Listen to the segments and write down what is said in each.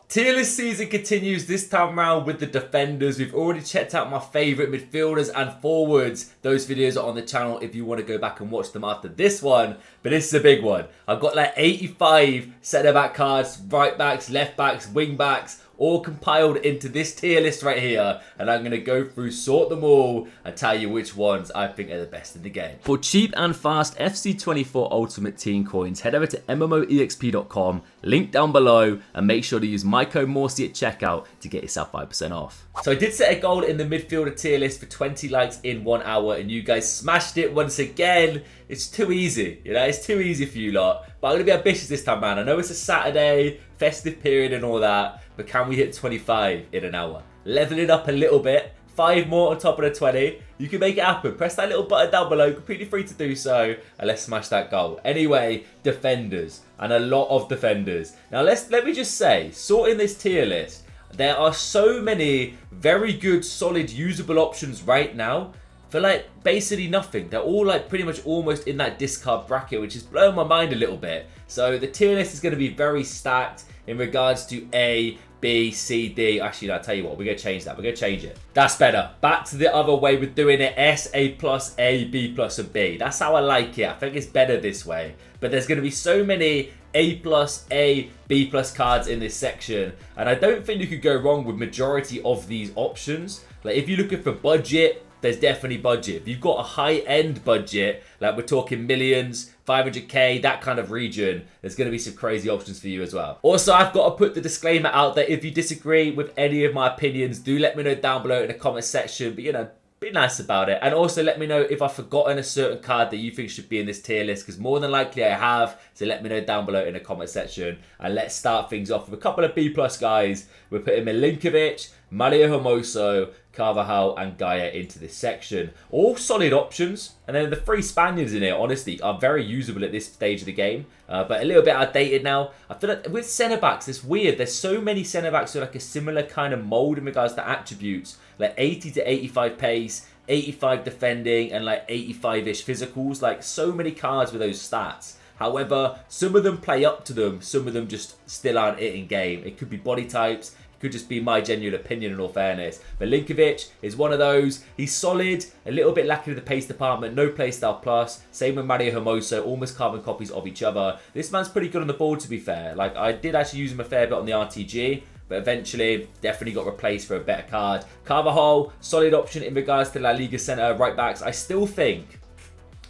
Tier list season continues this time around with the defenders. We've already checked out my favourite midfielders and forwards. Those videos are on the channel if you want to go back and watch them after this one. But this is a big one. I've got like 85 centre-back cards, right-backs, left-backs, wing-backs, all compiled into this tier list right here, and I'm going to go through, sort them all, and tell you which ones I think are the best in the game. For cheap and fast FC24 Ultimate Team coins, head over to MMOEXP.com, link down below, and make sure to use my code Morsey at checkout to get yourself 5% off. So I did set a goal in the midfielder tier list for 20 likes in 1 hour, and you guys smashed it once again. It's too easy, you know, it's too easy for you lot. But I'm going to be ambitious this time, man. I know it's a Saturday, festive period and all that, but can we hit 25 in an hour? Level it up a little bit, 5 more on top of the 20. You can make it happen. Press that little button down below, completely free to do so, and let's smash that goal. Anyway, defenders, and a lot of defenders. Now let me just say, sorting this tier list, there are so many very good, solid, usable options right now for like basically nothing. They're all like pretty much almost in that discard bracket, which is blowing my mind a little bit. So the tier list is going to be very stacked in regards to A, B, C, D. Actually, no, I'll tell you what, we're going to change that. We're going to change it. That's better. Back to the other way with doing it. S, A plus, A, B plus, and B. That's how I like it. I think it's better this way. But there's going to be so many A plus, A, B plus cards in this section. And I don't think you could go wrong with majority of these options. Like if you're looking for budget, there's definitely budget. If you've got a high-end budget, like we're talking millions, 500k, that kind of region, there's going to be some crazy options for you as well. Also, I've got to put the disclaimer out that if you disagree with any of my opinions, do let me know down below in the comment section. But, you know, be nice about it. And also let me know if I've forgotten a certain card that you think should be in this tier list, because more than likely I have. So let me know down below in the comment section. And let's start things off with a couple of B plus guys. We're putting Milinkovic, Mario Hermoso, Carvajal and Gaia into this section. All solid options. And then the 3 Spaniards in here, honestly, are very usable at this stage of the game. But a little bit outdated now. I feel like with centre-backs, it's weird. There's so many centre-backs with like a similar kind of mould in regards to attributes. Like 80 to 85 pace, 85 defending, and like 85-ish physicals. Like so many cards with those stats. However, some of them play up to them. Some of them just still aren't it in game. It could be body types. Could just be my genuine opinion in all fairness. Milinkovic is one of those. He's solid, a little bit lacking in the pace department, no playstyle plus. Same with Mario Hermoso, almost carbon copies of each other. This man's pretty good on the board to be fair. Like I did actually use him a fair bit on the RTG, but eventually definitely got replaced for a better card. Carvajal, solid option in regards to La Liga centre right backs. I still think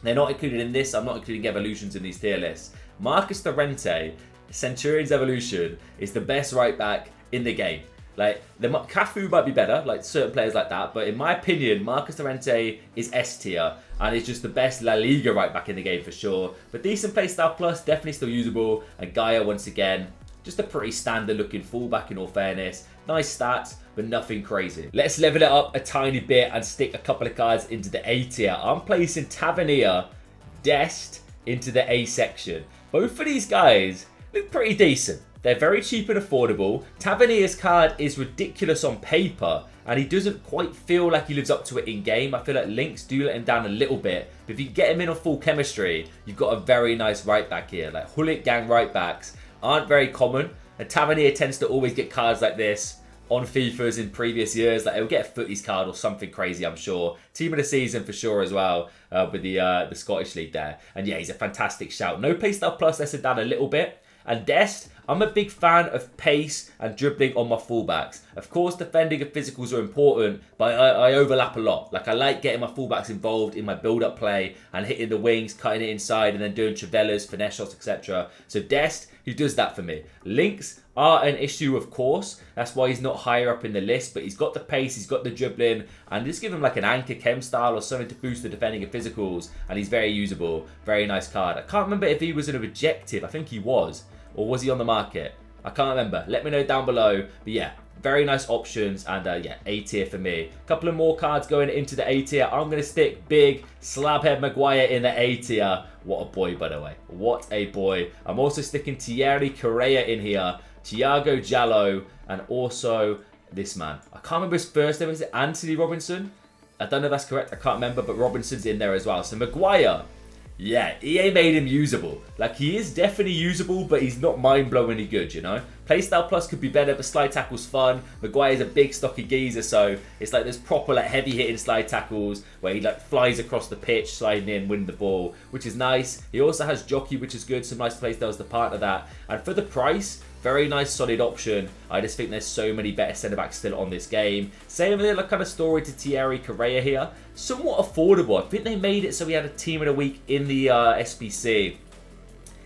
they're not included in this. I'm not including evolutions in these tier lists. Marcus Llorente, Centurion's evolution, is the best right back in the game. Like Cafu might be better, like certain players like that, but in my opinion, Marcus Llorente is S tier and is just the best La Liga right back in the game for sure. But decent playstyle plus, definitely still usable. And Gaia once again, just a pretty standard looking fullback in all fairness. Nice stats, but nothing crazy. Let's level it up a tiny bit and stick a couple of cards into the A tier. I'm placing Tavernier, Dest into the A section. Both of these guys look pretty decent. They're very cheap and affordable. Tavernier's card is ridiculous on paper, and he doesn't quite feel like he lives up to it in game. I feel like links do let him down a little bit, but if you get him in on full chemistry, you've got a very nice right back here. Like Hullet gang right backs aren't very common, and Tavernier tends to always get cards like this on FIFAs in previous years. Like he'll get a Footies card or something crazy, I'm sure. Team of the season for sure as well, with the Scottish League there. And yeah, he's a fantastic shout. No playstyle plus, lets him down a little bit. And Dest, I'm a big fan of pace and dribbling on my fullbacks. Of course, defending and physicals are important, but I overlap a lot. Like I like getting my fullbacks involved in my build-up play and hitting the wings, cutting it inside, and then doing Travellas, finesse shots, etc. So Dest, he does that for me. Links are an issue, of course. That's why he's not higher up in the list, but he's got the pace, he's got the dribbling, and just give him like an anchor chem style or something to boost the defending and physicals, and he's very usable. Very nice card. I can't remember if he was an objective. I think he was. Or was he on the market? I can't remember. Let me know down below. But yeah, very nice options. And yeah, A tier for me. A couple of more cards going into the A tier. I'm going to stick big Slabhead Maguire in the A tier. What a boy, by the way. What a boy. I'm also sticking Thierry Correa in here. Thiago Jallo. And also this man. I can't remember his first name. Is it Anthony Robinson? I don't know if that's correct. I can't remember. But Robinson's in there as well. So Maguire Yeah, EA made him usable. Like, he is definitely usable, but he's not mind-blowingly good, you know? Playstyle Plus could be better, but slide tackle's fun. Maguire's a big, stocky geezer, so it's like there's proper, like, heavy-hitting slide tackles where he, like, flies across the pitch, sliding in, winning the ball, which is nice. He also has jockey, which is good. Some nice playstyles to partner that. And for the price, very nice, solid option. I just think there's so many better centre-backs still on this game. Same kind of story to Thierry Correa here. Somewhat affordable. I think they made it so we had a team of the week in the SBC.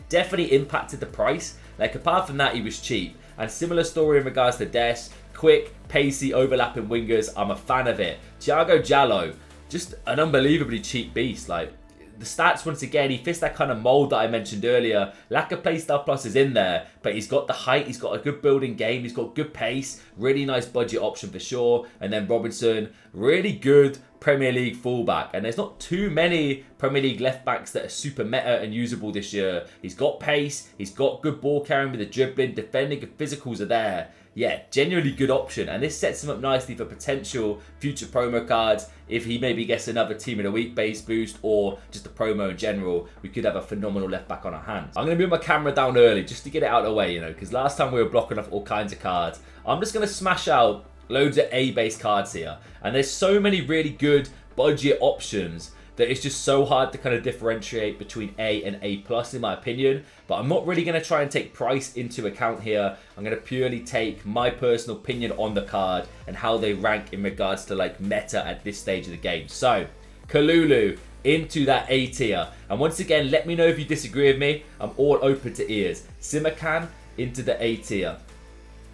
Definitely impacted the price. Like, apart from that, he was cheap. And similar story in regards to Des. Quick, pacey, overlapping wingers. I'm a fan of it. Thiago Jallo, just an unbelievably cheap beast. Like, the stats, once again, he fits that kind of mold that I mentioned earlier. Lack of playstyle plus is in there, but he's got the height, he's got a good building game, he's got good pace, really nice budget option for sure. And then Robinson, really good Premier League fullback. And there's not too many Premier League left backs that are super meta and usable this year. He's got pace, he's got good ball carrying with the dribbling, defending and physicals are there. Yeah, genuinely good option, and this sets him up nicely for potential future promo cards. If he maybe gets another team of the week base boost or just a promo in general, we could have a phenomenal left back on our hands. I'm going to move my camera down early just to get it out of the way, you know, because last time we were blocking off all kinds of cards. I'm just going to smash out loads of A-based cards here, and there's so many really good budget options that it's just so hard to kind of differentiate between A and A plus in my opinion. But I'm not really going to try and take price into account here. I'm going to purely take my personal opinion on the card and how they rank in regards to like meta at this stage of the game. So Kalulu into that A tier, and once again, let me know if you disagree with me. I'm all open to ears. Simakan into the A tier.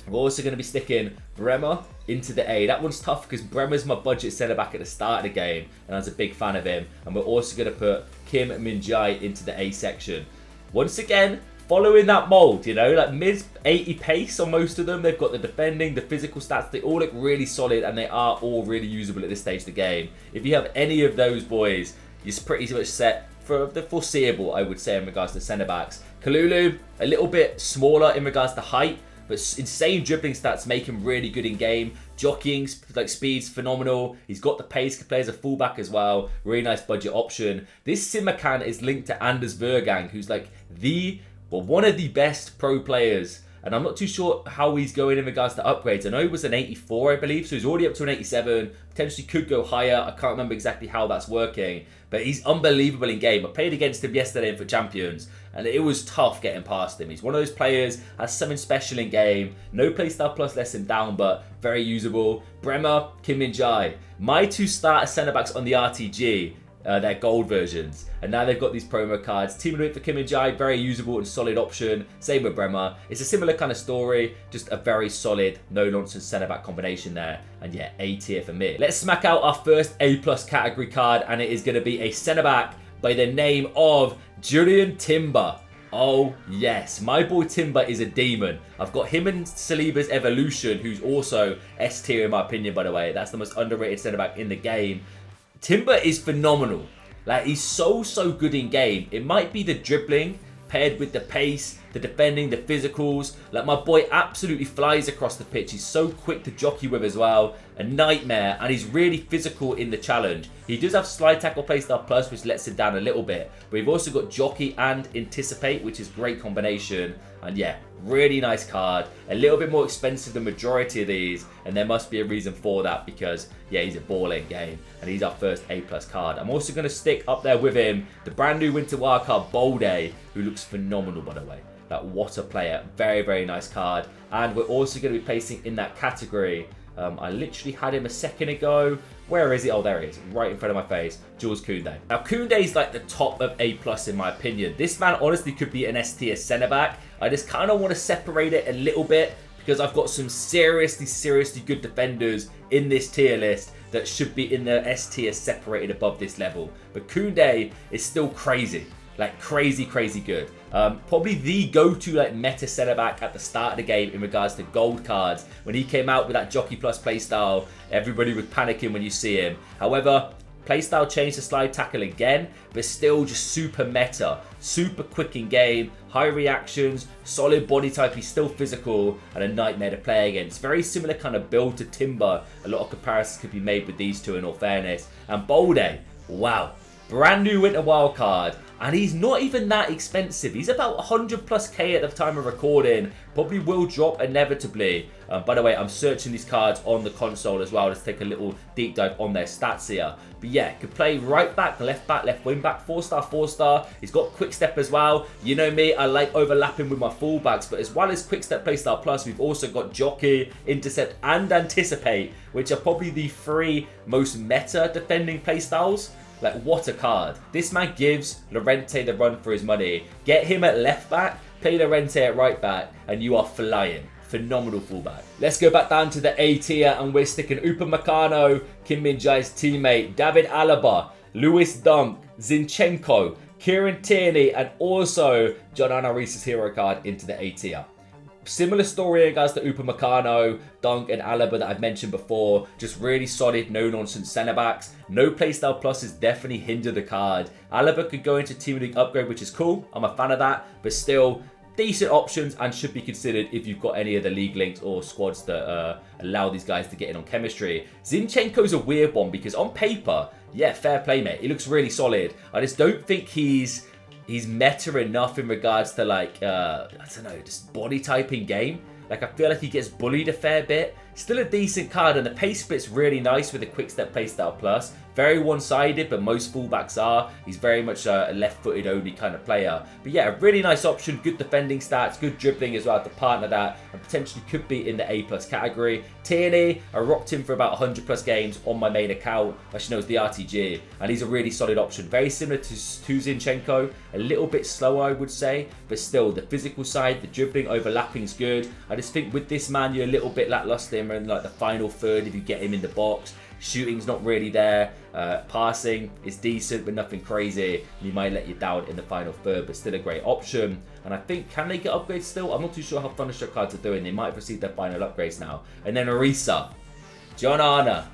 We're also going to be sticking Bremer into the A. That one's tough because Bremer's my budget centre-back at the start of the game, and I was a big fan of him. And we're also going to put Kim Min-jae into the A section. Once again, following that mould, you know, like mid-80 pace on most of them. They've got the defending, the physical stats. They all look really solid, and they are all really usable at this stage of the game. If you have any of those boys, you're pretty much set for the foreseeable, I would say, in regards to centre-backs. Kalulu, a little bit smaller in regards to height, but insane dribbling stats make him really good in game. Jockeying, like speed's phenomenal. He's got the pace, can play as a fullback as well. Really nice budget option. This Simakan is linked to Anders Vergang, who's like one of the best pro players. And I'm not too sure how he's going in regards to upgrades. I know he was an 84, I believe, so he's already up to an 87. Potentially could go higher. I can't remember exactly how that's working. But he's unbelievable in game. I played against him yesterday in FUT Champions, and it was tough getting past him. He's one of those players, has something special in game. No playstyle plus lets him down, but very usable. Bremer, Kim Min-jae. My two starter centre-backs on the RTG, their gold versions. And now they've got these promo cards. Team of the week for Kim Min-jae, very usable and solid option. Same with Bremer. It's a similar kind of story, just a very solid, no-nonsense centre-back combination there. And yeah, A tier for me. Let's smack out our first A plus category card, and it is going to be a centre-back by the name of Julian Timber. Oh yes, my boy Timber is a demon. I've got him and Saliba's Evolution, who's also S tier in my opinion, by the way. That's the most underrated centre-back in the game. Timber is phenomenal. Like, he's so good in game. It might be the dribbling paired with the pace, the defending, the physicals. Like, my boy absolutely flies across the pitch. He's so quick to jockey with as well. A nightmare, and he's really physical in the challenge. He does have slide tackle playstyle plus, which lets him down a little bit. But we've also got jockey and anticipate, which is great combination. And yeah, really nice card. A little bit more expensive than the majority of these, and there must be a reason for that because, yeah, he's a ball-in game, and he's our first A-plus card. I'm also going to stick up there with him the brand new Winter Wild card, Bolde, who looks phenomenal, by the way. Like, what a player. Very nice card. And we're also going to be placing in that category, I literally had him a second ago. Where is he? Oh, there he is, right in front of my face. Jules Koundé. Now, Koundé is like the top of A+ in my opinion. This man honestly could be an S tier centre-back. I just kind of want to separate it a little bit because I've got some seriously good defenders in this tier list that should be in the S tier separated above this level. But Koundé is still crazy. Like, crazy good. Probably the go-to like meta centre-back at the start of the game in regards to gold cards. When he came out with that jockey plus playstyle, everybody was panicking when you see him. However, playstyle changed to slide tackle again, but still just super meta, super quick in game, high reactions, solid body type. He's still physical and a nightmare to play against. Very similar kind of build to Timber. A lot of comparisons could be made with these two in all fairness. And Bolde, wow. Brand new Winter Wild card. And he's not even that expensive. He's about 100 plus K at the time of recording. Probably will drop inevitably. By the way, I'm searching these cards on the console as well. Let's take a little deep dive on their stats here. But yeah, could play right back, left wing back, 4-star, 4-star. He's got quick step as well. You know me, I like overlapping with my fullbacks. But as well as quick step, playstyle plus, we've also got jockey, intercept, and anticipate, which are probably the 3 most meta defending playstyles. Like, what a card. This man gives Llorente the run for his money. Get him at left back, play Llorente at right back, and you are flying. Phenomenal fullback. Let's go back down to the A tier, and we're sticking Upamecano, Kim Min-jae's teammate, David Alaba, Lewis Dunk, Zinchenko, Kieran Tierney, and also John Reese's hero card into the A tier. Similar story in regards to Upamecano, Dunk, and Alaba that I've mentioned before. Just really solid, no-nonsense centre-backs. No playstyle pluses definitely hinder the card. Alaba could go into Team League upgrade, which is cool. I'm a fan of that. But still, decent options and should be considered if you've got any of the league links or squads that allow these guys to get in on chemistry. Zinchenko's a weird one because on paper, yeah, fair play, mate. He looks really solid. I just don't think he's meta enough in regards to, like, I don't know, just body typing game. Like, I feel like he gets bullied a fair bit. Still a decent card, and the pace split's really nice with the quick step playstyle plus. Very one-sided, but most fullbacks are. He's very much a left-footed only kind of player. But yeah, a really nice option. Good defending stats, good dribbling as well to partner that, and potentially could be in the A+ category. Tierney, I rocked him for about 100 plus games on my main account. Actually, no, it's the RTG, and he's a really solid option. Very similar to Zinchenko, a little bit slower, I would say, but still, the physical side, the dribbling, overlapping is good. I just think with this man, you're a little bit lackluster in like the final third if you get him in the box. Shooting's not really there. Passing is decent, but nothing crazy. He might let you down in the final third, but still a great option. And I think, can they get upgrades still? I'm not too sure how Thunderstruck cards are doing. They might have received their final upgrades now. And then Orisa. John Arna.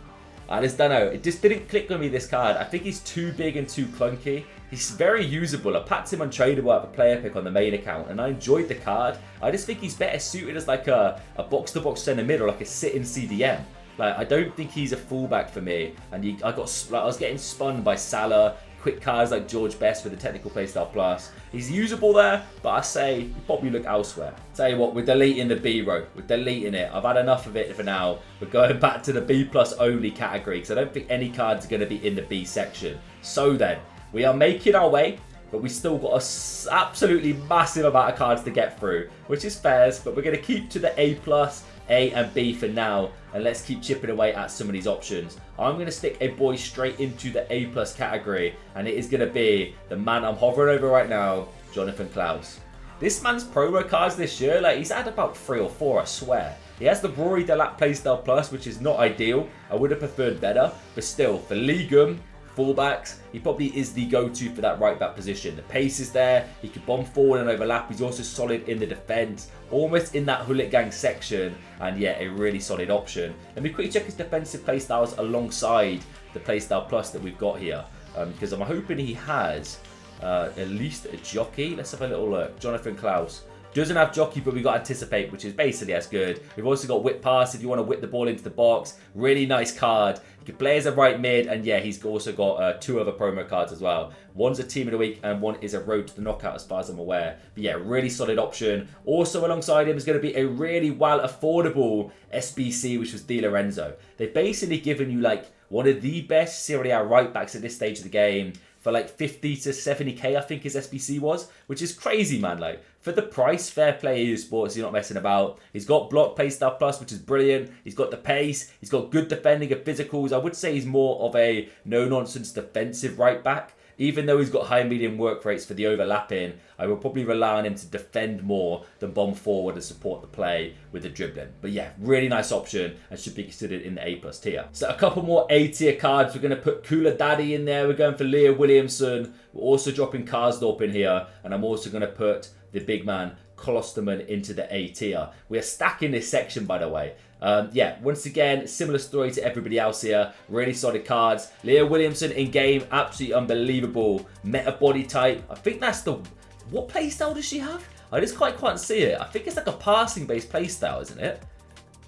I just don't know. It just didn't click on me, this card. I think he's too big and too clunky. He's very usable. I packed him untradeable at a player pick on the main account, and I enjoyed the card. I just think he's better suited as like a box-to-box centre mid or like a sit-in CDM. Like, I don't think he's a fullback for me. And I was getting spun by Salah, quick cards like George Best with the technical playstyle plus. He's usable there, but I say you probably look elsewhere. Tell you what, we're deleting the B row. We're deleting it. I've had enough of it for now. We're going back to the B+ only category because I don't think any cards are going to be in the B section. So then, we are making our way, but we still got an absolutely massive amount of cards to get through, which is fair, but we're going to keep to the A+, A and B for now, and let's keep chipping away at some of these options. I'm going to stick a boy straight into the A+ category, and it is going to be the man I'm hovering over right now, Jonathan Klaus. This man's promo cards this year, like, he's had about 3 or 4, I swear. He has the Rory Delap playstyle plus, which is not ideal. I would have preferred better, but still, for Ligum, fullbacks, he probably is the go-to for that right back position. The pace is there, he can bomb forward and overlap, he's also solid in the defence, almost in that hooligan section, and yeah, a really solid option. Let me quickly check his defensive playstyles alongside the playstyle plus that we've got here, because I'm hoping he has at least a jockey. Let's have a little look. Jonathan Klaus. Doesn't have jockey, but we got anticipate, which is basically as good. We've also got whip pass if you want to whip the ball into the box. Really nice card. He can play as a right mid, and yeah, he's also got 2 other promo cards as well. One's a team of the week, and one is a road to the knockout, as far as I'm aware. But yeah, really solid option. Also alongside him is going to be a really well affordable SBC, which was Di Lorenzo. They've basically given you like one of the best Serie A right backs at this stage of the game for like 50 to 70k, I think his SBC was, which is crazy, man. Like, for the price, fair play EU Sports, you're not messing about. He's got block playstyle plus, which is brilliant. He's got the pace. He's got good defending and physicals. I would say he's more of a no-nonsense defensive right back. Even though he's got high medium work rates for the overlapping, I will probably rely on him to defend more than bomb forward and support the play with the dribbling. But yeah, really nice option and should be considered in the A+ tier. So a couple more A tier cards. We're going to put Kula Daddy in there. We're going for Leah Williamson. We're also dropping Karsdorp in here. And I'm also going to put the big man Klosterman into the A tier. We are stacking this section, by the way. Yeah, once again, similar story to everybody else here. Really solid cards. Leah Williamson in game, absolutely unbelievable. Meta body type. I think that's the... What playstyle does she have? I just quite can't see it. I think it's like a passing based playstyle, isn't it?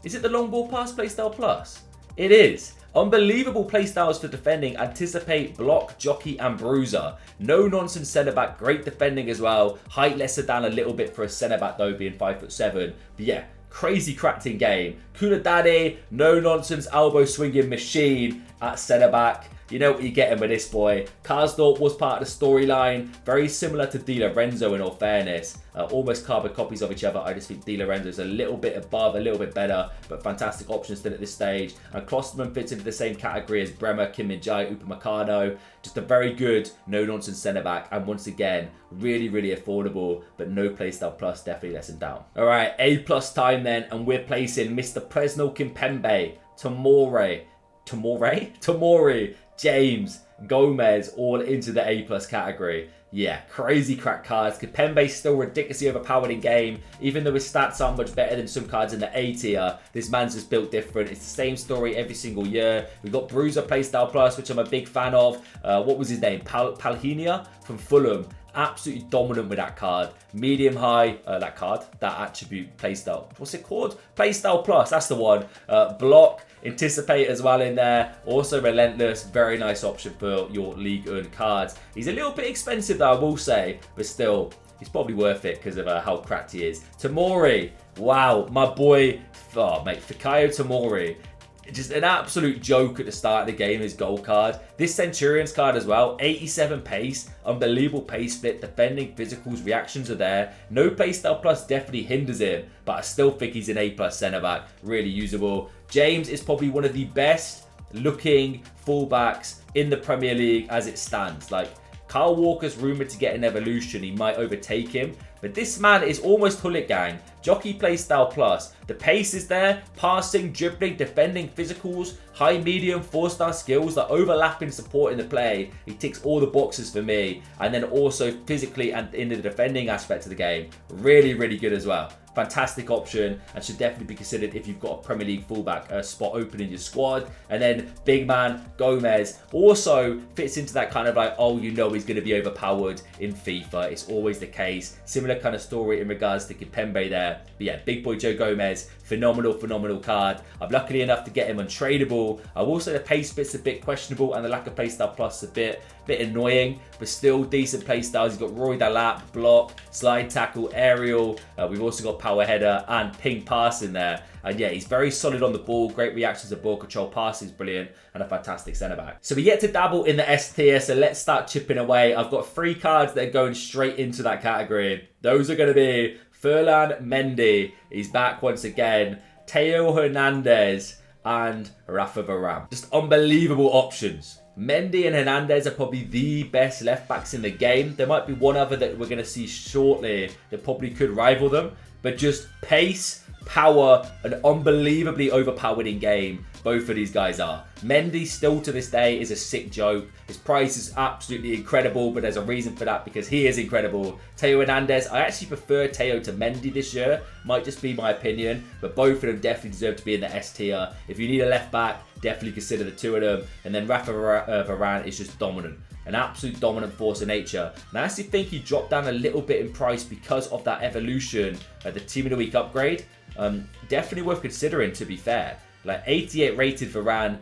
Is it the long ball pass playstyle plus? It is. Unbelievable playstyles for defending. Anticipate, block, jockey, and bruiser. No nonsense centre back. Great defending as well. Height lesser than a little bit for a centre back though, being 5'7". But yeah, crazy cracked in game. Kula Daddy, no nonsense elbow swinging machine at centre back. You know what you're getting with this boy. Karsdorp was part of the storyline. Very similar to Di Lorenzo in all fairness. Almost carbon copies of each other. I just think Di Lorenzo is a little bit above, a little bit better, but fantastic options still at this stage. And Klosterman fits into the same category as Bremer, Kim Min-jae, Upamecano. Just a very good, no-nonsense centre-back. And once again, really, really affordable, but no playstyle plus, definitely less than down. All right, A+ time then, and we're placing Mr. Presnel Kimpembe, Tomori, James, Gomez, all into the A+ category. Yeah, crazy crack cards. Kimpembe still ridiculously overpowered in game. Even though his stats aren't much better than some cards in the A tier, this man's just built different. It's the same story every single year. We've got Bruiser Playstyle Plus, which I'm a big fan of. What was his name? Palhinha from Fulham. Absolutely dominant with that card. Medium high, that attribute playstyle. What's it called? Playstyle Plus, that's the one. Block, Anticipate as well in there. Also relentless, very nice option for your League Earned cards. He's a little bit expensive though, I will say, but still, he's probably worth it because of how cracked he is. Tomori, wow, my boy, Fikayo Tomori. Just an absolute joke at the start of the game, his gold card. This Centurions card as well, 87 pace, unbelievable pace split, defending, physicals, reactions are there. No playstyle plus definitely hinders him, but I still think he's an A+ centre back, really usable. James is probably one of the best looking fullbacks in the Premier League as it stands. Like, Kyle Walker's rumoured to get an evolution, he might overtake him. But this man is almost Hullet Gang. Jockey playstyle plus. The pace is there. Passing, dribbling, defending, physicals, high, medium, 4-star skills, that overlapping support in the play. He ticks all the boxes for me. And then also physically and in the defending aspect of the game. Really, really good as well. Fantastic option and should definitely be considered if you've got a Premier League fullback spot open in your squad. And then big man Gomez also fits into that kind of like, oh, you know he's going to be overpowered in FIFA. It's always the case. Similar kind of story in regards to Kimpembe there. But yeah, big boy Joe Gomez, phenomenal card. I'm lucky enough to get him untradeable. I will say the pace bit's a bit questionable and the lack of playstyle plus a bit annoying, but still decent playstyles. You've got Roy Dalap, block, slide tackle, aerial. We've also got power header and ping pass in there. And yeah, he's very solid on the ball, great reactions to ball control, passing is brilliant, and a fantastic centre back. So we get to dabble in the S tier, so let's start chipping away. I've got 3 cards that are going straight into that category. Those are going to be Ferland Mendy, he's back once again, Theo Hernandez, and Rafa Varane. Just unbelievable options. Mendy and Hernandez are probably the best left backs in the game. There might be one other that we're going to see shortly that probably could rival them, but just pace, power, and unbelievably overpowered in game. Both of these guys are. Mendy still to this day is a sick joke. His price is absolutely incredible, but there's a reason for that because he is incredible. Theo Hernandez, I actually prefer Theo to Mendy this year. Might just be my opinion, but both of them definitely deserve to be in the S tier. If you need a left back, definitely consider the 2 of them. And then Rafa Varane is just dominant. An absolute dominant force of nature. And I actually think he dropped down a little bit in price because of that evolution at the Team of the Week upgrade. Definitely worth considering, to be fair. Like 88 rated Varane,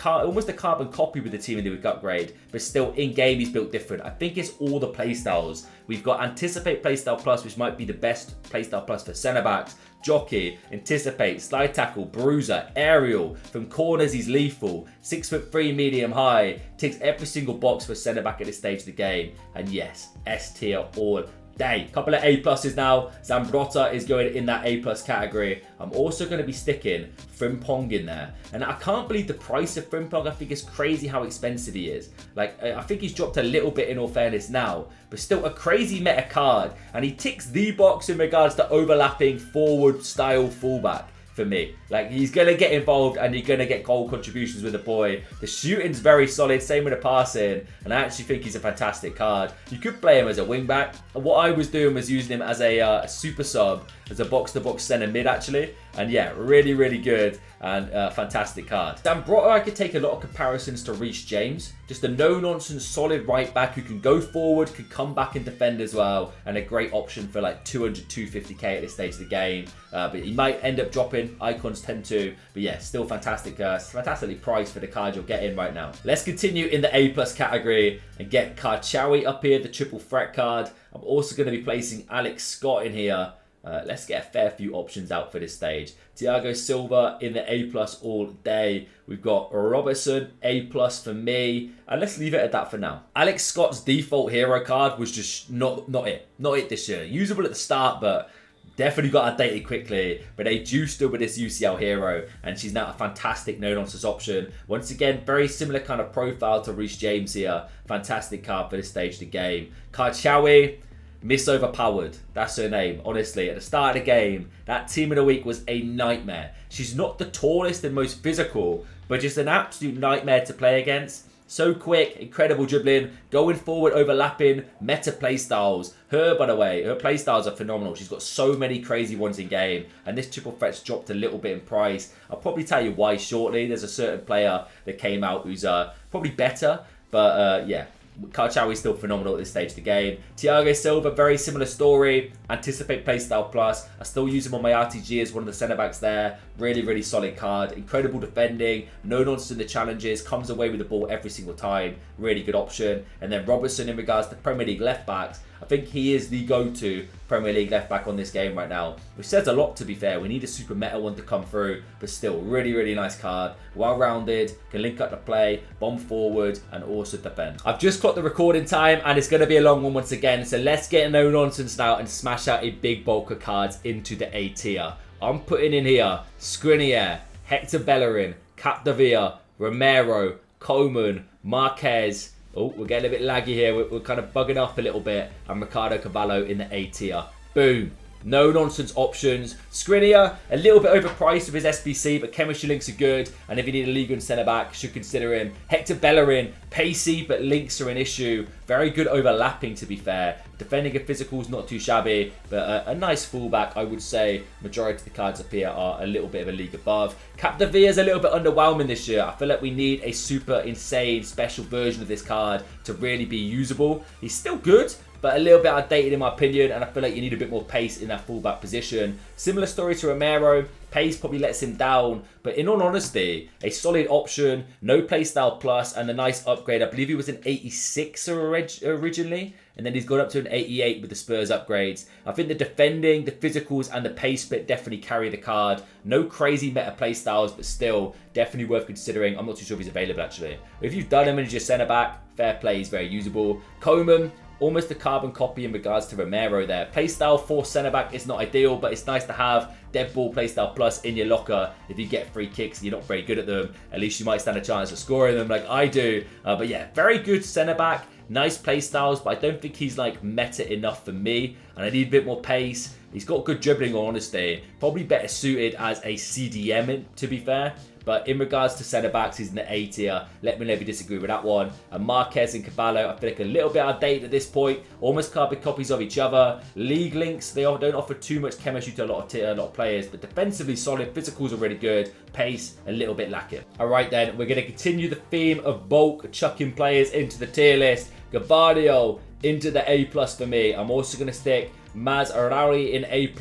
almost a carbon copy with the Team of the Week upgrade, but still in game he's built different. I think it's all the playstyles. We've got Anticipate Playstyle Plus, which might be the best Playstyle Plus for centre backs. Jockey, Anticipate, Slide Tackle, Bruiser, Aerial. From corners he's lethal. 6'3" medium high. Ticks every single box for centre back at this stage of the game. And yes, S tier all day. Couple of A pluses now. Zambrotta is going in that A+ category. I'm also going to be sticking Frimpong in there. And I can't believe the price of Frimpong. I think it's crazy how expensive he is. Like, I think he's dropped a little bit in all fairness now, but still a crazy meta card. And he ticks the box in regards to overlapping forward style fullback. For me, like, he's going to get involved and you're going to get goal contributions with the boy. The shooting's very solid, same with the passing, and I actually think he's a fantastic card. You could play him as a wing back. What I was doing was using him as a super sub, as a box-to-box centre mid actually, and yeah, really good and fantastic card. Zambrotta, I could take a lot of comparisons to Reece James. Just a no-nonsense solid right back who can go forward, could come back and defend as well, and a great option for like 200, 250k at this stage of the game. But he might end up dropping dribbling. Icons tend to, but yeah, still fantastic, fantastically priced for the card you're getting right now. Let's continue in the A+ category and get Karchawi up here, the triple threat card. I'm also going to be placing Alex Scott in here. Let's get a fair few options out for this stage. Thiago Silva in the A+ all day. We've got Robertson, A+ for me. And let's leave it at that for now. Alex Scott's default hero card was just not it. Not it this year. Usable at the start, but definitely got outdated quickly. But they juiced her with this UCL hero, and she's now a fantastic no-nonsense option. Once again, very similar kind of profile to Reece James here. Fantastic card for this stage of the game. Karchawi, Miss Overpowered, that's her name. Honestly, at the start of the game, that team of the week was a nightmare. She's not the tallest and most physical, but just an absolute nightmare to play against. So quick, incredible dribbling, going forward, overlapping, meta playstyles. Her, by the way, her playstyles are phenomenal. She's got so many crazy ones in game, and this triple threat's dropped a little bit in price. I'll probably tell you why shortly. There's a certain player that came out who's probably better, but yeah. Karchawi is still phenomenal at this stage of the game. Thiago Silva, very similar story. Anticipate playstyle plus. I still use him on my RTG as one of the centre backs there. Really, really solid card. Incredible defending. No nonsense in the challenges. Comes away with the ball every single time. Really good option. And then Robertson in regards to Premier League left backs. I think he is the go-to Premier League left back on this game right now, which says a lot, to be fair. We need a super meta one to come through, but still really, really nice card. Well-rounded, can link up the play, bomb forward, and also defend. I've just got the recording time, and it's going to be a long one once again, so let's get no nonsense now and smash out a big bulk of cards into the A tier. I'm putting in here Skriniar, Hector Bellerin, Capdevila, Romero, Coman, Marquez. Oh, we're getting a bit laggy here. We're kind of bugging up a little bit. And Ricardo Cavallo in the A tier. Boom. No nonsense options. Skriniar, a little bit overpriced with his SBC, but chemistry links are good. And if you need a Ligue 1 centre back, should consider him. Hector Bellerin, pacey, but links are an issue. Very good overlapping, to be fair. Defending and physicals, not too shabby, but a nice fullback, I would say. Majority of the cards up here are a little bit of a league above. Capdevila is a little bit underwhelming this year. I feel like we need a super insane special version of this card to really be usable. He's still good, but a little bit outdated in my opinion, and I feel like you need a bit more pace in that fullback position. Similar story to Romero. Pace probably lets him down, but in all honesty, a solid option, no playstyle plus, and a nice upgrade. I believe he was an 86 originally, and then he's gone up to an 88 with the Spurs upgrades. I think the defending, the physicals, and the pace split definitely carry the card. No crazy meta playstyles, but still definitely worth considering. I'm not too sure if he's available actually. If you've done him as your centre back, fair play, he's very usable. Coman, almost a carbon copy in regards to Romero there. Playstyle for centre-back is not ideal, but it's nice to have dead ball playstyle plus in your locker. If you get free kicks and you're not very good at them, at least you might stand a chance of scoring them like I do. But yeah, very good centre-back. Nice playstyles, but I don't think he's like meta enough for me. And I need a bit more pace. He's got good dribbling on honesty. Probably better suited as a CDM, to be fair. But in regards to centre-backs, he's in the A tier. Let me know if you disagree with that one. And Marquez and Cavallo, I feel like a little bit outdated at this point. Almost carbon copies of each other. League links, they don't offer too much chemistry to a lot of players. But defensively solid, physicals are really good. Pace, a little bit lacking. All right then, we're going to continue the theme of bulk chucking players into the tier list. Gavardio into the A+ for me. I'm also going to stick Mazraoui in A+.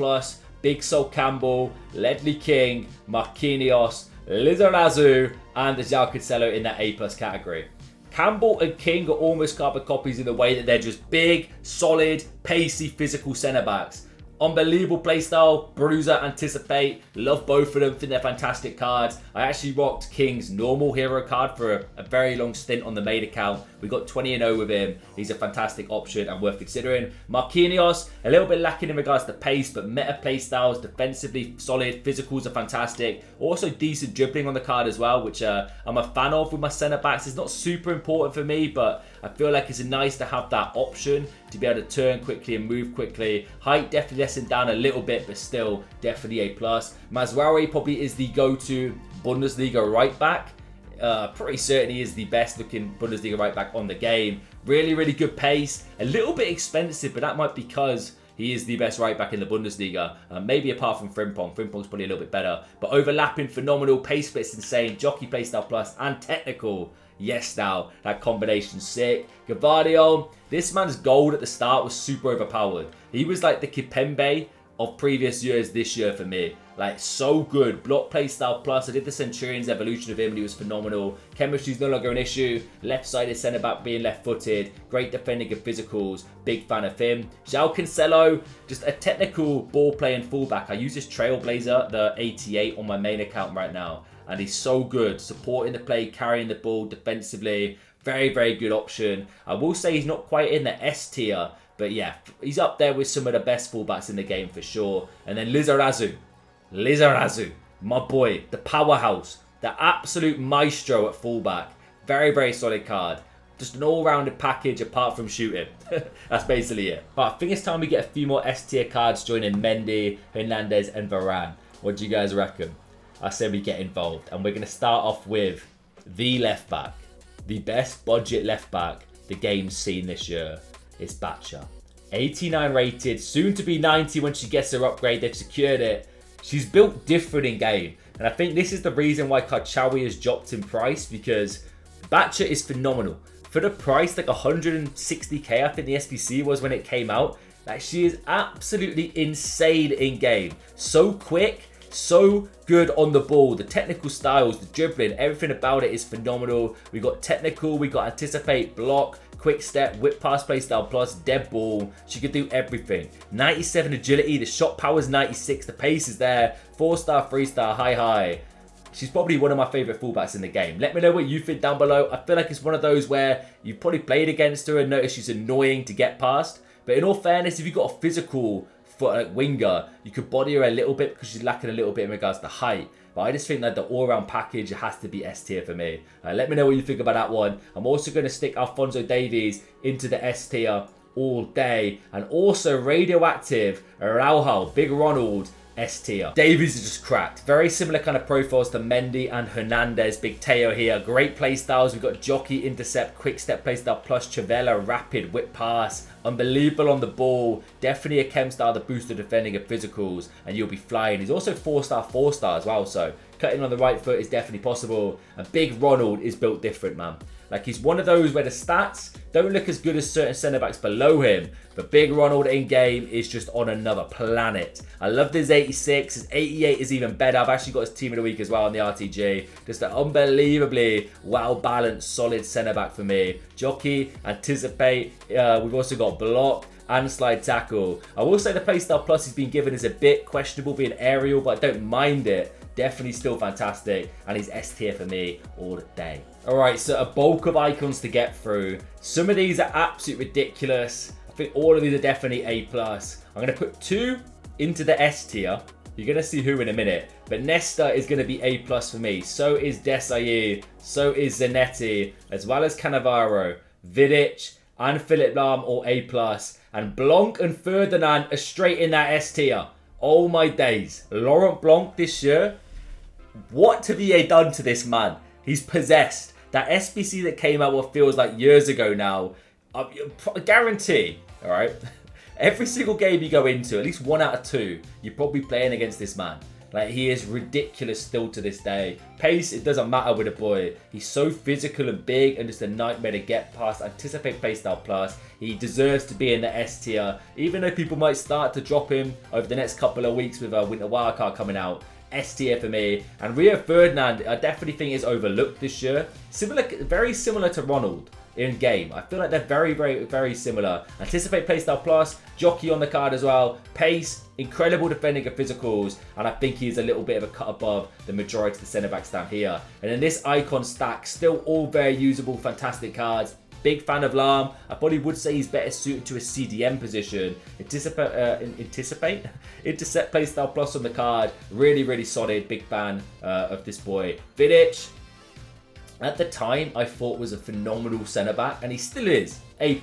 Big Sol Campbell, Ledley King, Marquinhos, Lizarazu, and the João Cancelo in that A+ category. Campbell and King are almost carbon copies in the way that they're just big, solid, pacey, physical centre-backs. Unbelievable playstyle, Bruiser, Anticipate, love both of them, think they're fantastic cards. I actually rocked King's normal hero card for a very long stint on the main account. We got 20-0 with him. He's a fantastic option and worth considering. Marquinhos, a little bit lacking in regards to pace, but meta playstyles, defensively solid, physicals are fantastic. Also decent dribbling on the card as well, which I'm a fan of with my centre-backs. It's not super important for me, but I feel like it's nice to have that option to be able to turn quickly and move quickly. Height definitely lessened down a little bit, but still definitely A+. Mazraoui probably is the go-to Bundesliga right back. Pretty certain he is the best looking Bundesliga right back on the game. Really, really good pace. A little bit expensive, but that might be because he is the best right back in the Bundesliga. Maybe apart from Frimpong. Frimpong's probably a little bit better. But overlapping, phenomenal. Pace split's insane. Jockey playstyle plus and technical. Yes, now that combination's sick. Gavardio, this man's gold at the start was super overpowered. He was like the Kipembe of previous years this year for me. Like, so good. Block play style plus. I did the Centurion's evolution of him and he was phenomenal. Chemistry's no longer an issue. Left-sided centre-back being left-footed. Great defending and physicals. Big fan of him. João Cancelo, just a technical ball-playing fullback. I use this Trailblazer, the 88, on my main account right now. And he's so good. Supporting the play, carrying the ball defensively. Very, very good option. I will say he's not quite in the S tier. But yeah, he's up there with some of the best fullbacks in the game for sure. And then Lizarazu, my boy, the powerhouse, the absolute maestro at fullback. Very, very solid card. Just an all-rounded package apart from shooting. That's basically it. But I think it's time we get a few more S-tier cards joining Mendy, Hernandez and Varane. What do you guys reckon? I say we get involved. And we're going to start off with the left back. The best budget left back the game's seen this year is Batcha. 89 rated, soon to be 90 when she gets her upgrade. They've secured it. She's built different in game. And I think this is the reason why Karchawi has dropped in price, because Batcha is phenomenal. For the price, like 160k, I think the SBC was when it came out. Like, she is absolutely insane in game. So quick, so good on the ball. The technical styles, the dribbling, everything about it is phenomenal. We got technical, we got anticipate, block, quick step, whip pass play style plus, dead ball. She could do everything. 97 agility, the shot power is 96, the pace is there. 4-star, 3-star, high. She's probably one of my favourite fullbacks in the game. Let me know what you think down below. I feel like it's one of those where you've probably played against her and noticed she's annoying to get past. But in all fairness, if you've got a physical winger, you could body her a little bit because she's lacking a little bit in regards to height. But I just think that the all-round package has to be S tier for me. Let me know what you think about that one. I'm also going to stick Alphonso Davies into the S tier all day. And also radioactive Araujo, Big Ronald, S tier. Davies is just cracked. Very similar kind of profiles to Mendy and Hernandez. Big Teo here. Great play styles. We've got Jockey, Intercept, Quick Step play style plus Chavella, Rapid, Whip Pass. Unbelievable on the ball. Definitely a chem style that boosts the defending and physicals. And you'll be flying. He's also 4-star, 4-star as well. So cutting on the right foot is definitely possible. And Big Ronald is built different, man. Like, he's one of those where the stats don't look as good as certain centre-backs below him. But Big Ronald in-game is just on another planet. I love his 86. His 88 is even better. I've actually got his team of the week as well on the RTG. Just an unbelievably well-balanced, solid centre-back for me. Jockey, anticipate. We've also got block and slide tackle. I will say the playstyle plus he's been given is a bit questionable being aerial, but I don't mind it. Definitely still fantastic, and he's S tier for me all day. Alright, so a bulk of icons to get through. Some of these are absolutely ridiculous. I think all of these are definitely A+. I'm going to put 2 into the S tier. You're going to see who in a minute. But Nesta is going to be A+ for me. So is Desailly. So is Zanetti. As well as Cannavaro, Vidic, and Philip Lahm all A+. And Blanc and Ferdinand are straight in that S tier. Oh my days. Laurent Blanc this year. What have EA done to this man? He's possessed. That SBC that came out what feels like years ago now. I guarantee, alright? Every single game you go into, at least 1 out of 2, you're probably playing against this man. Like, he is ridiculous still to this day. Pace, it doesn't matter with a boy. He's so physical and big and just a nightmare to get past. Anticipate playstyle plus. He deserves to be in the S tier. Even though people might start to drop him over the next couple of weeks with a Winter Wildcard coming out. S tier for me. And Rio Ferdinand, I definitely think is overlooked this year. Very similar to Ronald in game. I feel like they're very, very, very similar. Anticipate playstyle plus, jockey on the card as well. Pace, incredible defending and physicals. And I think he's a little bit of a cut above the majority of the centre backs down here. And then this icon stack, still all very usable, fantastic cards. Big fan of Lahm. I probably would say he's better suited to a CDM position. Intercept playstyle plus on the card. Really, really solid. Big fan of this boy. Vidic, at the time, I thought was a phenomenal centre-back, and he still is. A+.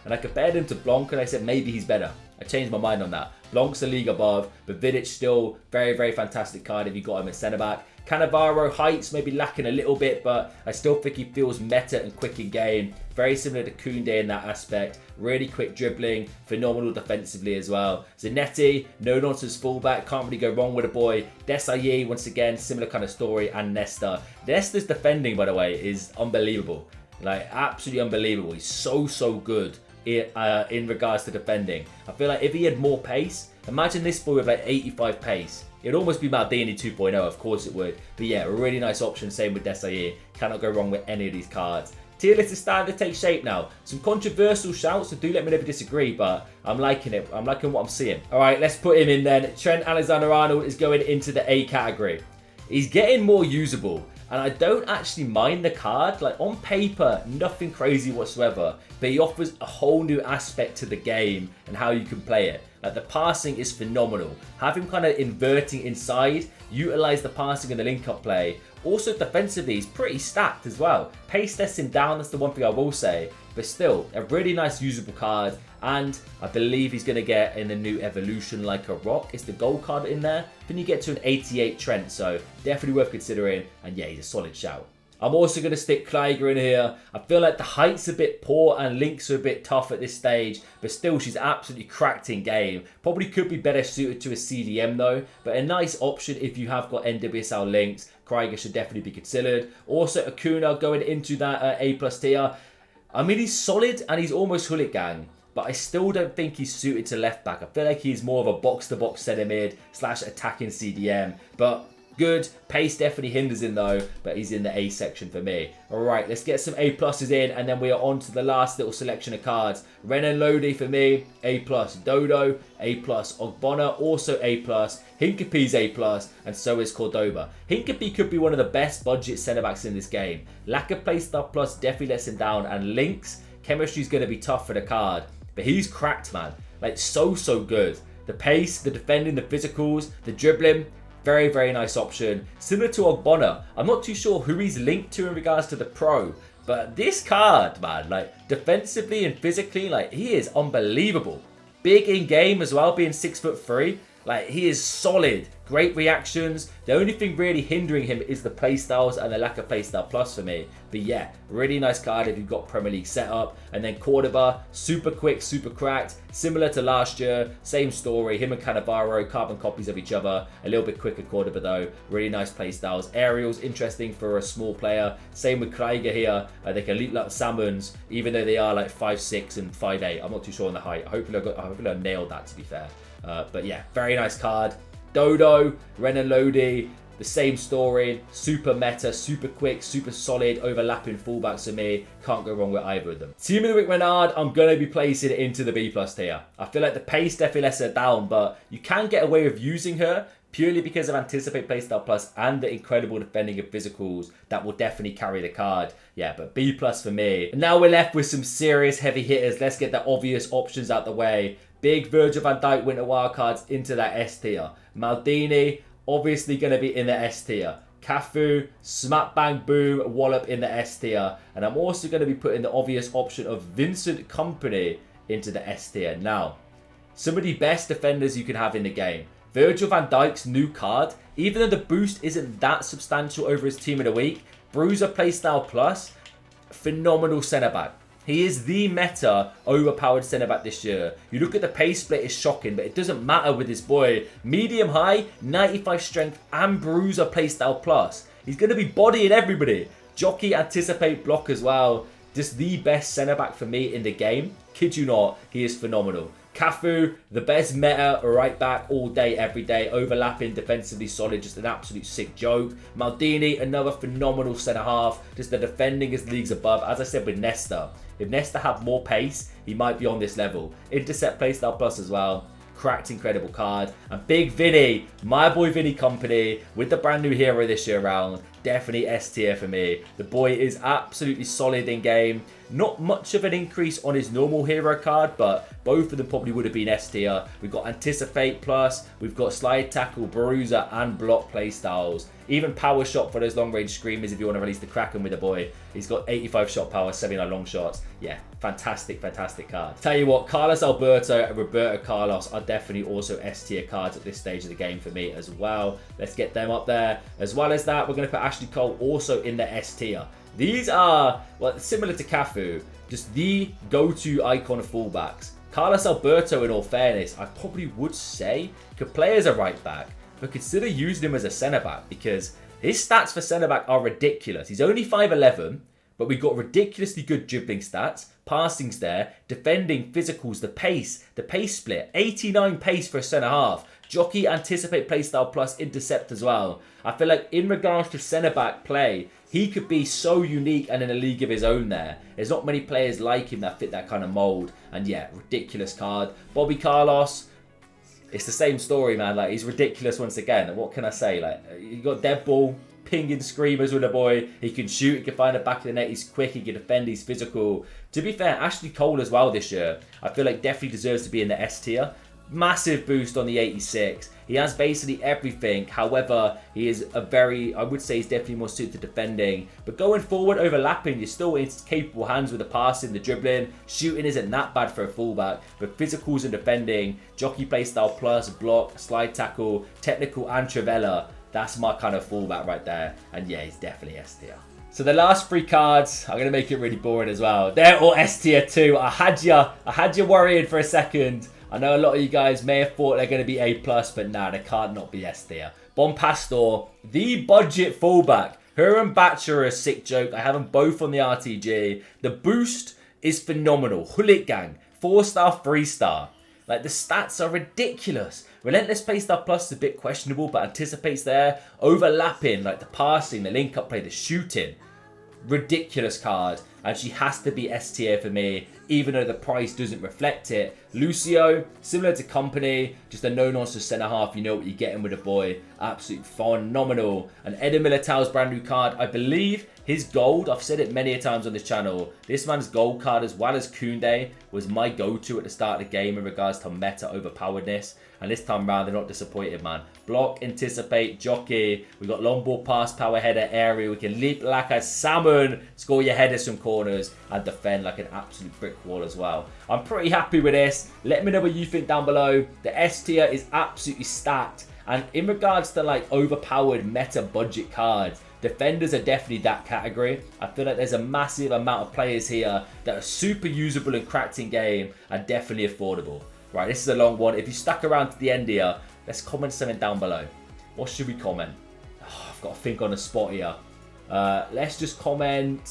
And I compared him to Blanc, and I said maybe he's better. I changed my mind on that. Blanc's a league above, but Vidic still very, very fantastic card if you got him at centre-back. Cannavaro, heights maybe lacking a little bit, but I still think he feels meta and quick in game. Very similar to Koundé in that aspect. Really quick dribbling, phenomenal defensively as well. Zanetti, no-nonsense fullback, can't really go wrong with a boy. Desailly, once again, similar kind of story, and Nesta. Nesta's defending, by the way, is unbelievable. Like, absolutely unbelievable. He's so, so good in regards to defending. I feel like if he had more pace, Imagine this boy with like 85 pace. It'd almost be Maldini 2.0, of course it would. But yeah, a really nice option, same with Desailly. Cannot go wrong with any of these cards. Tier list is starting to take shape now. Some controversial shouts, so do let me know if you disagree, but I'm liking it. I'm liking what I'm seeing. All right, let's put him in then. Trent Alexander-Arnold is going into the A category. He's getting more usable. And I don't actually mind the card. Like, on paper, nothing crazy whatsoever. But he offers a whole new aspect to the game and how you can play it. Like, the passing is phenomenal. Have him kind of inverting inside, utilize the passing and the link-up play. Also, defensively, he's pretty stacked as well. Pace lets him down, that's the one thing I will say. But still, a really nice usable card. And I believe he's going to get in the new evolution like a rock. It's the gold card in there. Then you get to an 88 Trent, so definitely worth considering. And yeah, he's a solid shout. I'm also going to stick Kleiger in here. I feel like the height's a bit poor and links are a bit tough at this stage. But still, she's absolutely cracked in game. Probably could be better suited to a CDM though. But a nice option if you have got NWSL links. Kleiger should definitely be considered. Also, Acuna going into that A+ tier. I mean, he's solid and he's almost Hullet gang. But I still don't think he's suited to left back. I feel like he's more of a box-to-box centre mid / attacking CDM. But good. Pace definitely hinders him though. But he's in the A section for me. Alright, let's get some A+ in. And then we are on to the last little selection of cards. Renan Lodi for me. A+. Dodo. A+. Ogbonna. Also A+. Hincapié's A+. And so is Cordoba. Hincapié could be one of the best budget centre-backs in this game. Lack of playstyle plus definitely lets him down. And links. Chemistry is going to be tough for the card. But he's cracked, man. Like, so good. The pace, the defending, the physicals, the dribbling. Very, very nice option. Similar to Ogbonna. I'm not too sure who he's linked to in regards to the pro. But this card, man, like, defensively and physically, like, he is unbelievable. Big in game as well, being 6'3". Like, he is solid. Great reactions. The only thing really hindering him is the playstyles and the lack of playstyle plus for me. But yeah, really nice card if you've got Premier League setup. And then Cordoba, super quick, super cracked. Similar to last year, same story. Him and Cannavaro, carbon copies of each other. A little bit quicker Cordoba though. Really nice playstyles. Aerials, interesting for a small player. Same with Kleiger here. They can leap like salmons, even though they are like 5'6" and 5'8". I'm not too sure on the height. Hopefully I nailed that, to be fair. But yeah, very nice card. Dodo, Renan Lodi, the same story. Super meta, super quick, super solid, overlapping fullbacks for me. Can't go wrong with either of them. Team of the week Renard, I'm going to be placing it into the B+ tier. I feel like the pace definitely lets her down, but you can get away with using her purely because of Anticipate Playstyle Plus and the incredible defending of physicals that will definitely carry the card. Yeah, but B+ for me. And now we're left with some serious heavy hitters. Let's get the obvious options out the way. Big Virgil van Dijk winter wildcards into that S tier. Maldini, obviously going to be in the S tier. Cafu, smack bang boom, wallop in the S tier. And I'm also going to be putting the obvious option of Vincent Kompany into the S tier. Now, some of the best defenders you can have in the game. Virgil van Dijk's new card, even though the boost isn't that substantial over his team of the week, Bruiser Playstyle Plus, phenomenal centre-back. He is the meta overpowered centre-back this year. You look at the pace split, it's shocking, but it doesn't matter with this boy. Medium high, 95 strength and Bruiser Playstyle Plus. He's going to be bodying everybody. Jockey, anticipate, block as well. Just the best centre-back for me in the game. Kid you not, he is phenomenal. Cafu, the best meta right back all day, every day. Overlapping, defensively solid, just an absolute sick joke. Maldini, another phenomenal centre-half. Just the defending is leagues above. As I said with Nesta, if Nesta had more pace, he might be on this level. Intercept Playstyle Plus as well. Cracked, incredible card. And Big Vinny, my boy Vinny Kompany, with the brand new hero this year around. Definitely S tier for me. The boy is absolutely solid in game. Not much of an increase on his normal hero card, but both of them probably would have been S tier. We've got Anticipate Plus, we've got Slide Tackle, Bruiser, and Block playstyles. Even Power Shot for those long range screamers if you want to release the Kraken with the boy. He's got 85 shot power, 79 long shots. Yeah, fantastic, fantastic card. Tell you what, Carlos Alberto and Roberto Carlos are definitely also S tier cards at this stage of the game for me as well. Let's get them up there. As well as that, we're going to put Ashley Cole also in the S tier. These are, well, similar to Cafu, just the go-to icon of fullbacks. Carlos Alberto, in all fairness, I probably would say could play as a right back, but consider using him as a centre back because his stats for centre back are ridiculous. He's only 5'11", but we got ridiculously good dribbling stats, passing's there, defending, physicals, the pace split, 89 pace for a centre-half. Jockey, anticipate, playstyle plus, intercept as well. I feel like in regards to centre-back play, he could be so unique and in a league of his own there. There's not many players like him that fit that kind of mould. And yeah, ridiculous card. Bobby Carlos, it's the same story, man. Like, he's ridiculous once again. What can I say? Like, you got dead ball, pinging screamers with a boy. He can shoot, he can find the back of the net, he's quick, he can defend, he's physical. To be fair, Ashley Cole as well this year, I feel like definitely deserves to be in the S tier. Massive boost on the 86. He has basically everything. However, he is I would say he's definitely more suited to defending. But going forward, overlapping, you're still in capable hands with the passing, the dribbling. Shooting isn't that bad for a fullback. But physicals and defending, jockey playstyle plus, block, slide tackle, technical and Trivella. That's my kind of fullback right there. And yeah, he's definitely S tier. So the last 3 cards, I'm going to make it really boring as well. They're all S tier too. I had you worrying for a second. I know a lot of you guys may have thought they're going to be A+, but nah, they can't not be S tier. Bon Pastor, the budget fullback. Her and Batcher are a sick joke. I have them both on the RTG. The boost is phenomenal. Hullet Gang, 4-star, 3-star. Like, the stats are ridiculous. Relentless playstyle plus is a bit questionable, but anticipates there. Overlapping, like the passing, the link-up play, the shooting. Ridiculous card. And she has to be S tier for me, even though the price doesn't reflect it. Lucio, similar to Company, just a no-nonsense centre-half. You know what you're getting with a boy. Absolutely phenomenal. And Eden Militao's brand new card. I believe his gold, I've said it many a times on this channel, this man's gold card as well as Koundé was my go-to at the start of the game in regards to meta overpoweredness. And this time around, they're not disappointed, man. Block, anticipate, jockey. We've got long ball pass, power header, area. We can leap like a salmon, score your headers from corners, and defend like an absolute brick wall as well. I'm pretty happy with this. Let me know what you think down below. The S tier is absolutely stacked. And in regards to like overpowered meta budget cards, defenders are definitely that category. I feel like there's a massive amount of players here that are super usable and cracked in game and definitely affordable. Right, this is a long one. If you stuck around to the end here, let's comment something down below. What should we comment? Oh, I've got to think on the spot here. Let's just comment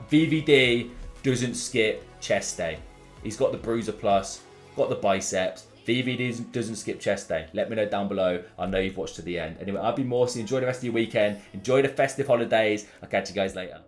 VVD doesn't skip chest day. He's got the bruiser plus, got the biceps. VVD doesn't skip chest day. Let me know down below. I know you've watched to the end. Anyway, I've been Morsey. Enjoy the rest of your weekend. Enjoy the festive holidays. I'll catch you guys later.